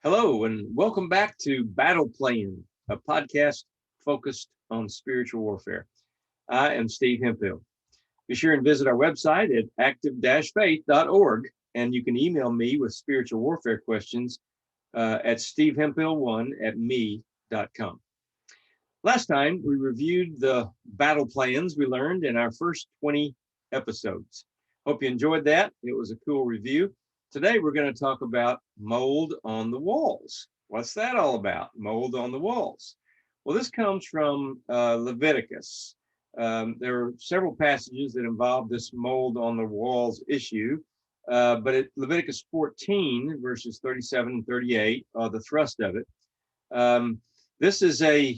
Hello, and welcome back to Battle Plan, a podcast focused on spiritual warfare. I am Steve Hemphill. Be sure and visit our website at active-faith.org, and you can email me with spiritual warfare questions at stevehemphill1@me.com. Last time, we reviewed the battle plans we learned in our first 20 episodes. Hope you enjoyed that. It was a cool review. Today, we're going to talk about mold on the walls. What's that all about? Mold on the walls. Well, this comes from Leviticus. There are several passages that involve this mold on the walls issue, but Leviticus 14, verses 37 and 38 are the thrust of it. This is a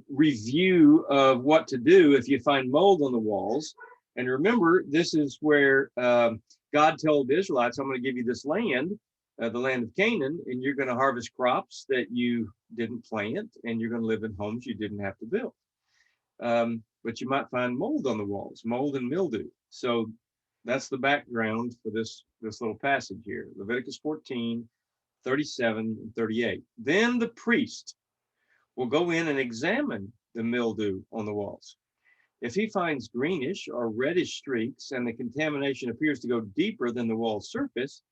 review of what to do if you find mold on the walls. And remember, this is where God told the Israelites, I'm going to give you this land, the land of Canaan, and you're going to harvest crops that you didn't plant, and you're going to live in homes you didn't have to build. But you might find mold on the walls, mold and mildew. So that's the background for this little passage here, Leviticus 14, 37 and 38. Then the priest will go in and examine the mildew on the walls. If he finds greenish or reddish streaks and the contamination appears to go deeper than the wall surface,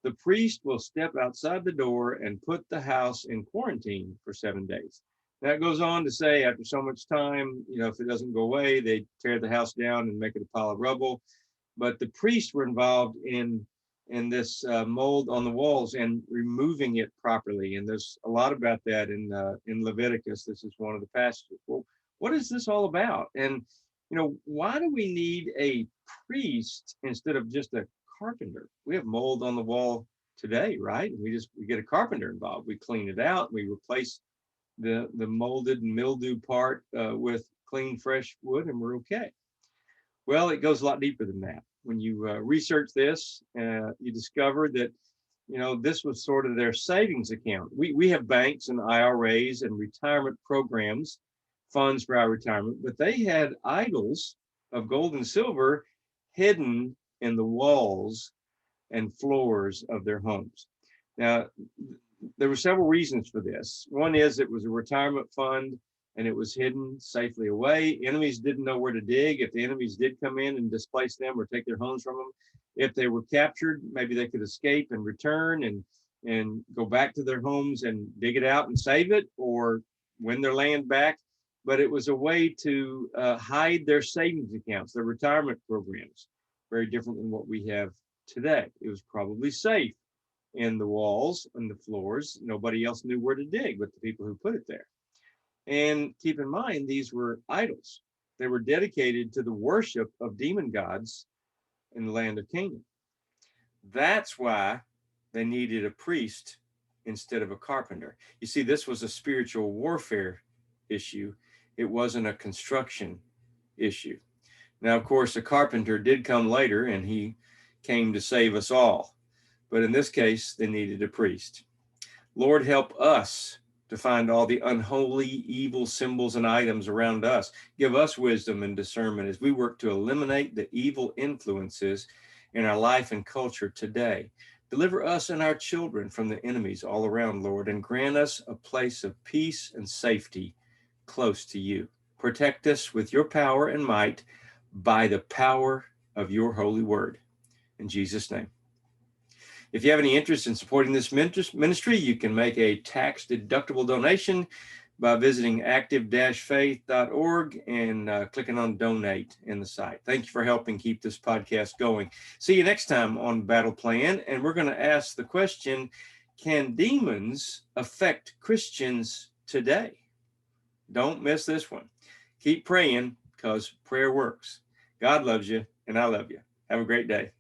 the priest will step outside the door and put the house in quarantine for 7 days. That goes on to say after so much time, if it doesn't go away, they tear the house down and make it a pile of rubble. But the priests were involved in this mold on the walls and removing it properly. And there's a lot about that in Leviticus. This is one of the passages. Well, what is this all about? And why do we need a priest instead of just a carpenter? We have mold on the wall today, right? We get a carpenter involved. We clean it out. We replace the molded and mildew part with clean, fresh wood, and we're okay. Well, it goes a lot deeper than that. When you research this, you discover that this was sort of their savings account. We have banks and IRAs and retirement programs, funds for our retirement, but they had idols of gold and silver hidden in the walls and floors of their homes. Now, there were several reasons for this. One is it was a retirement fund and it was hidden safely away. Enemies didn't know where to dig. If the enemies did come in and displace them or take their homes from them, if they were captured, maybe they could escape and return and go back to their homes and dig it out and save it or win their land back. But it was a way to hide their savings accounts, their retirement programs, very different than what we have today. It was probably safe in the walls and the floors. Nobody else knew where to dig but the people who put it there. And keep in mind, these were idols. They were dedicated to the worship of demon gods in the land of Canaan. That's why they needed a priest instead of a carpenter. You see, this was a spiritual warfare issue. It wasn't a construction issue. Now, of course, a carpenter did come later, and he came to save us all. But in this case, they needed a priest. Lord, help us to find all the unholy, evil symbols and items around us. Give us wisdom and discernment as we work to eliminate the evil influences in our life and culture today. Deliver us and our children from the enemies all around, Lord, and grant us a place of peace and safety close to you. Protect us with your power and might by the power of your holy word. In Jesus' name. If you have any interest in supporting this ministry, you can make a tax-deductible donation by visiting active-faith.org and clicking on donate in the site. Thank you for helping keep this podcast going. See you next time on Battle Plan, and we're going to ask the question, can demons affect Christians today? Don't miss this one. Keep praying because prayer works. God loves you, and I love you. Have a great day.